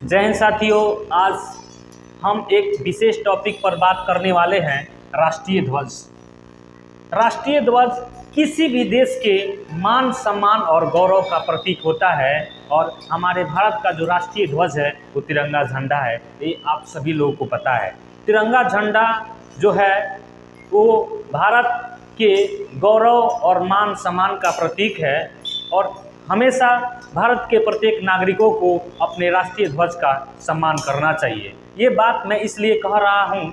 जय हिंद साथियों, आज हम एक विशेष टॉपिक पर बात करने वाले हैं राष्ट्रीय ध्वज। राष्ट्रीय ध्वज किसी भी देश के मान सम्मान और गौरव का प्रतीक होता है और हमारे भारत का जो राष्ट्रीय ध्वज है वो तिरंगा झंडा है। ये आप सभी लोगों को पता है। तिरंगा झंडा जो है वो भारत के गौरव और मान सम्मान का प्रतीक है और हमेशा भारत के प्रत्येक नागरिकों को अपने राष्ट्रीय ध्वज का सम्मान करना चाहिए। ये बात मैं इसलिए कह रहा हूँ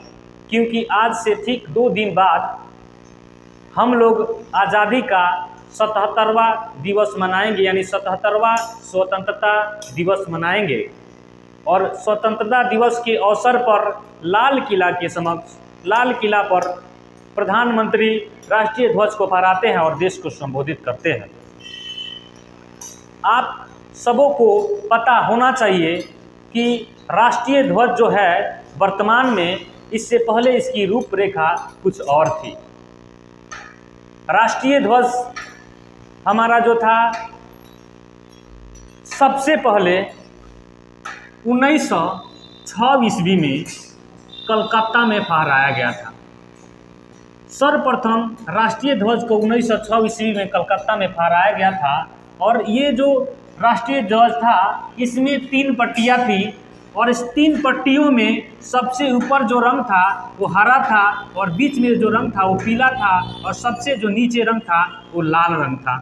क्योंकि आज से ठीक 2 दिन बाद हम लोग आज़ादी का 77वां दिवस मनाएंगे, यानी 77वां स्वतंत्रता दिवस मनाएंगे। और स्वतंत्रता दिवस के अवसर पर लाल किला के समक्ष, लाल किला पर प्रधानमंत्री राष्ट्रीय ध्वज को फहराते हैं और देश को संबोधित करते हैं। आप सबों को पता होना चाहिए कि राष्ट्रीय ध्वज जो है वर्तमान में, इससे पहले इसकी रूपरेखा कुछ और थी। राष्ट्रीय ध्वज हमारा जो था सबसे पहले 1906 ईस्वी में कलकत्ता में फहराया गया था। सर्वप्रथम राष्ट्रीय ध्वज को 1906 ईस्वी में कलकत्ता में फहराया गया था और ये जो राष्ट्रीय ध्वज था इसमें 3 पट्टियाँ थी और इस 3 पट्टियों में सबसे ऊपर जो रंग था वो हरा था और बीच में जो रंग था वो पीला था और सबसे जो नीचे रंग था वो लाल रंग था।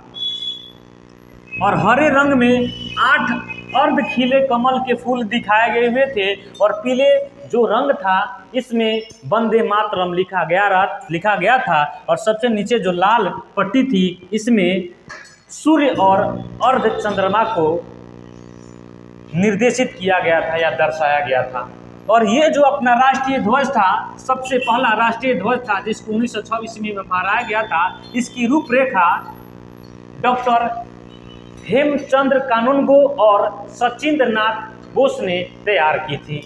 और हरे रंग में 8 अर्ध खिले कमल के फूल दिखाए गए हुए थे और पीले जो रंग था इसमें वंदे मातरम लिखा गया था और सबसे नीचे जो लाल पट्टी थी इसमें सूर्य और अर्ध चंद्रमा को निर्देशित किया गया था या दर्शाया गया था। और ये जो अपना राष्ट्रीय ध्वज था, सबसे पहला राष्ट्रीय ध्वज था जिसको 1906 ईस्वी में फहराया गया था, इसकी रूपरेखा डॉक्टर हेमचंद्र कानूनगो और सचिंद्र नाथ बोस ने तैयार की थी।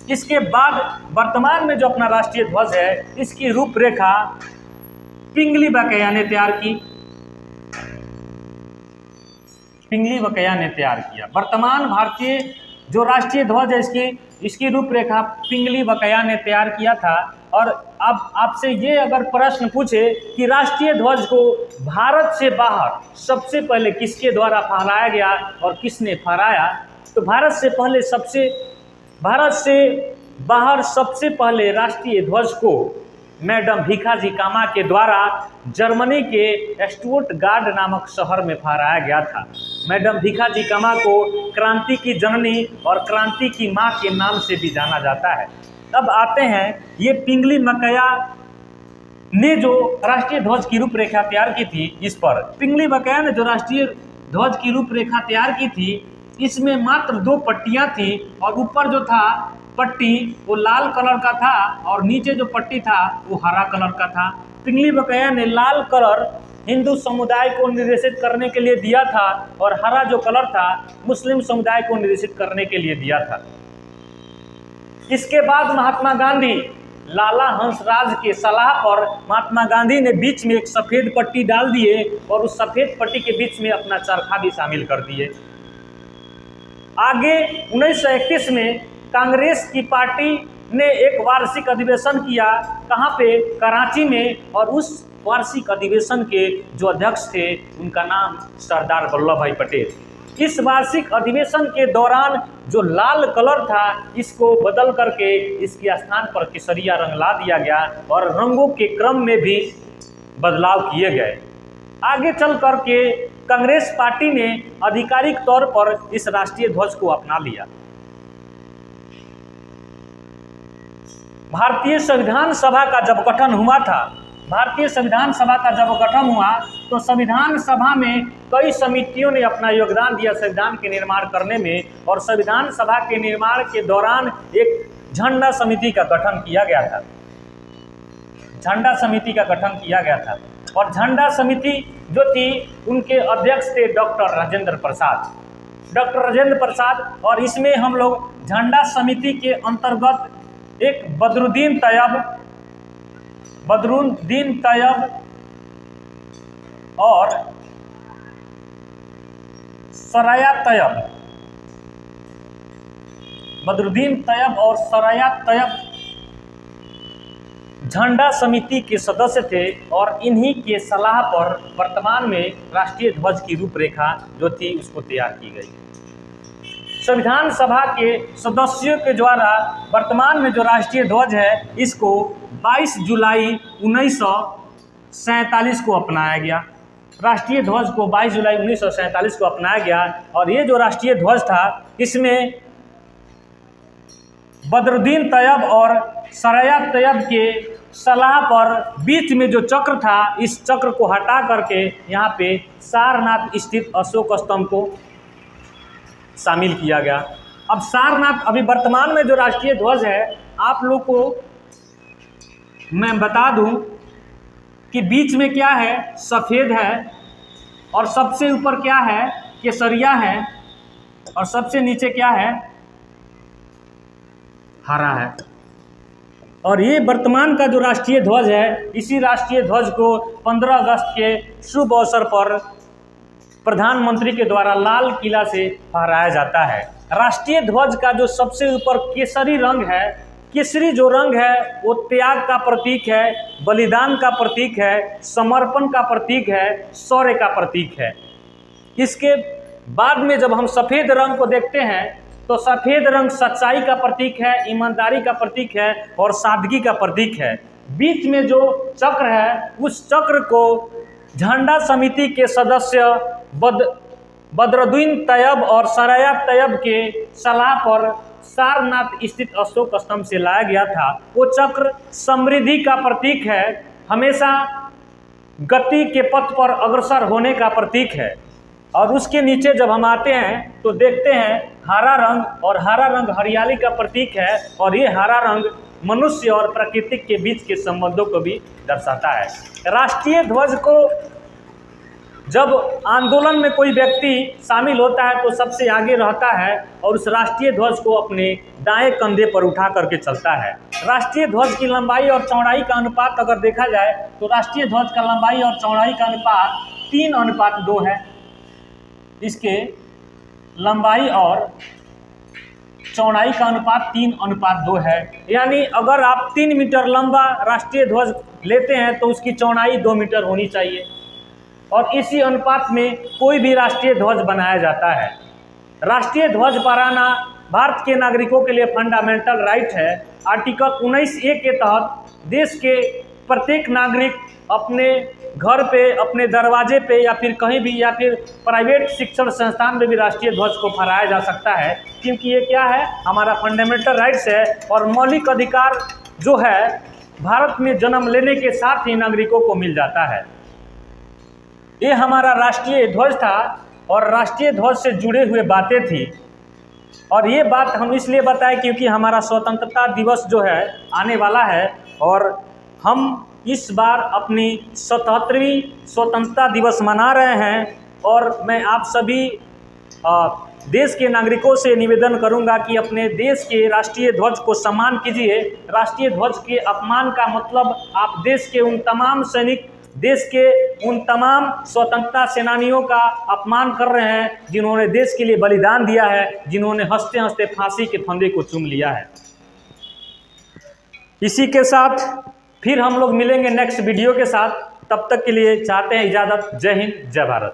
इसके बाद वर्तमान में जो अपना राष्ट्रीय ध्वज है इसकी रूपरेखा पिंगली बकैया ने तैयार की। पिंगली बकैया ने तैयार किया। वर्तमान भारतीय जो राष्ट्रीय ध्वज है इसकी रूपरेखा पिंगली बकैया ने तैयार किया था। और अब आपसे ये अगर प्रश्न पूछे कि राष्ट्रीय ध्वज को भारत से बाहर सबसे पहले किसके द्वारा फहराया गया और किसने फहराया, तो भारत से बाहर सबसे पहले राष्ट्रीय ध्वज को मैडम भीखाजी कामा के द्वारा जर्मनी के स्टुटगार्ट नामक शहर में फहराया गया था। मैडम भीखाजी कामा को क्रांति की जननी और क्रांति की मां के नाम से भी जाना जाता है। अब आते हैं ये पिंगली बकैया ने जो राष्ट्रीय ध्वज की रूपरेखा तैयार की थी, इस पर पिंगली बकैया ने जो राष्ट्रीय ध्वज की रूपरेखा तैयार की थी इसमें मात्र 2 पट्टियां थी और ऊपर जो था पट्टी वो लाल कलर का था और नीचे जो पट्टी था वो हरा कलर का था। पिंगली बकैया ने लाल कलर हिंदू समुदाय को निर्देशित करने के लिए दिया था और हरा जो कलर था मुस्लिम समुदाय को निर्देशित करने के लिए दिया था। इसके बाद महात्मा गांधी लाला हंसराज के सलाह पर महात्मा गांधी ने बीच में एक सफ़ेद पट्टी डाल दिए और उस सफ़ेद पट्टी के बीच में अपना चरखा भी शामिल कर दिए। आगे 1931 में कांग्रेस की पार्टी ने एक वार्षिक अधिवेशन किया, कहाँ पे, कराची में, और उस वार्षिक अधिवेशन के जो अध्यक्ष थे उनका नाम सरदार वल्लभ भाई पटेल। इस वार्षिक अधिवेशन के दौरान जो लाल कलर था इसको बदल करके इसके स्थान पर केसरिया रंग ला दिया गया और रंगों के क्रम में भी बदलाव किए गए। आगे चल करके कांग्रेस पार्टी ने आधिकारिक तौर पर इस राष्ट्रीय ध्वज को अपना लिया। भारतीय संविधान सभा का जब गठन हुआ तो संविधान सभा में कई समितियों ने अपना योगदान दिया संविधान के निर्माण करने में और संविधान सभा के निर्माण के दौरान एक झंडा समिति का गठन किया गया था। और झंडा समिति जो थी उनके अध्यक्ष थे डॉक्टर राजेंद्र प्रसाद और इसमें हम लोग झंडा समिति के अंतर्गत एक बदरुद्दीन तैयब और सराया तैयब बदरुद्दीन तैयब और सरया तैयब झंडा समिति के सदस्य थे और इन्हीं के सलाह पर वर्तमान में राष्ट्रीय ध्वज की रूपरेखा जो थी उसको तैयार की गई। संविधान सभा के सदस्यों के द्वारा वर्तमान में जो राष्ट्रीय ध्वज है इसको 22 जुलाई 1947 को अपनाया गया। राष्ट्रीय ध्वज को 22 जुलाई 1947 को अपनाया गया और ये जो राष्ट्रीय ध्वज था इसमें बदरुद्दीन तैयब और सरया तैयब के सलाह पर बीच में जो चक्र था इस चक्र को हटा करके यहाँ पे सारनाथ स्थित अशोक स्तंभ को शामिल किया गया। अब सारनाथ अभी वर्तमान में जो राष्ट्रीय ध्वज है आप लोग को मैं बता दूं कि बीच में क्या है, सफ़ेद है और सबसे ऊपर क्या है, केसरिया है और सबसे नीचे क्या है, हरा है। और ये वर्तमान का जो राष्ट्रीय ध्वज है इसी राष्ट्रीय ध्वज को 15 अगस्त के शुभ अवसर पर प्रधानमंत्री के द्वारा लाल किला से फहराया जाता है। राष्ट्रीय ध्वज का जो सबसे ऊपर केसरी रंग है, केसरी जो रंग है वो त्याग का प्रतीक है, बलिदान का प्रतीक है, समर्पण का प्रतीक है, शौर्य का प्रतीक है। इसके बाद में जब हम सफ़ेद रंग को देखते हैं तो सफ़ेद रंग सच्चाई का प्रतीक है, ईमानदारी का प्रतीक है और सादगी का प्रतीक है। बीच में जो चक्र है उस चक्र को झंडा समिति के सदस्य बदरुद्दीन तैयब और सरया तैयब के सलाह पर सारनाथ स्थित अशोक स्तंभ से लाया गया था। वो चक्र समृद्धि का प्रतीक है, हमेशा गति के पथ पर अग्रसर होने का प्रतीक है। और उसके नीचे जब हम आते हैं तो देखते हैं हरा रंग, और हरा रंग हरियाली का प्रतीक है और ये हरा रंग मनुष्य और प्रकृति के बीच के संबंधों को भी दर्शाता है। राष्ट्रीय ध्वज को जब आंदोलन में कोई व्यक्ति शामिल होता है तो सबसे आगे रहता है और उस राष्ट्रीय ध्वज को अपने दाएं कंधे पर उठा करके चलता है। राष्ट्रीय ध्वज की लंबाई और चौड़ाई का अनुपात अगर देखा जाए तो राष्ट्रीय ध्वज का लंबाई और चौड़ाई का अनुपात 3:2 है। इसके लंबाई और चौड़ाई का अनुपात 3:2 है। यानी अगर आप 3 मीटर लंबा राष्ट्रीय ध्वज लेते हैं तो उसकी चौड़ाई 2 मीटर होनी चाहिए और इसी अनुपात में कोई भी राष्ट्रीय ध्वज बनाया जाता है। राष्ट्रीय ध्वज फहराना भारत के नागरिकों के लिए फंडामेंटल राइट है। आर्टिकल 19A के तहत देश के प्रत्येक नागरिक अपने घर पे, अपने दरवाजे पे या फिर कहीं भी या फिर प्राइवेट शिक्षण संस्थान में भी राष्ट्रीय ध्वज को फहराया जा सकता है, क्योंकि ये क्या है, हमारा फंडामेंटल राइट्स है और मौलिक अधिकार जो है भारत में जन्म लेने के साथ ही नागरिकों को मिल जाता है। ये हमारा राष्ट्रीय ध्वज था और राष्ट्रीय ध्वज से जुड़े हुए बातें थी और ये बात हम इसलिए बताएं क्योंकि हमारा स्वतंत्रता दिवस जो है आने वाला है और हम इस बार अपनी 77वीं स्वतंत्रता दिवस मना रहे हैं। और मैं आप सभी देश के नागरिकों से निवेदन करूंगा कि अपने देश के राष्ट्रीय ध्वज को सम्मान कीजिए। राष्ट्रीय ध्वज के अपमान का मतलब आप देश के उन तमाम सैनिक, देश के उन तमाम स्वतंत्रता सेनानियों का अपमान कर रहे हैं जिन्होंने देश के लिए बलिदान दिया है, जिन्होंने हंसते हंसते फांसी के फंदे को चूम लिया है। इसी के साथ फिर हम लोग मिलेंगे नेक्स्ट वीडियो के साथ। तब तक के लिए चाहते हैं इजाज़त। जय हिंद, जय भारत।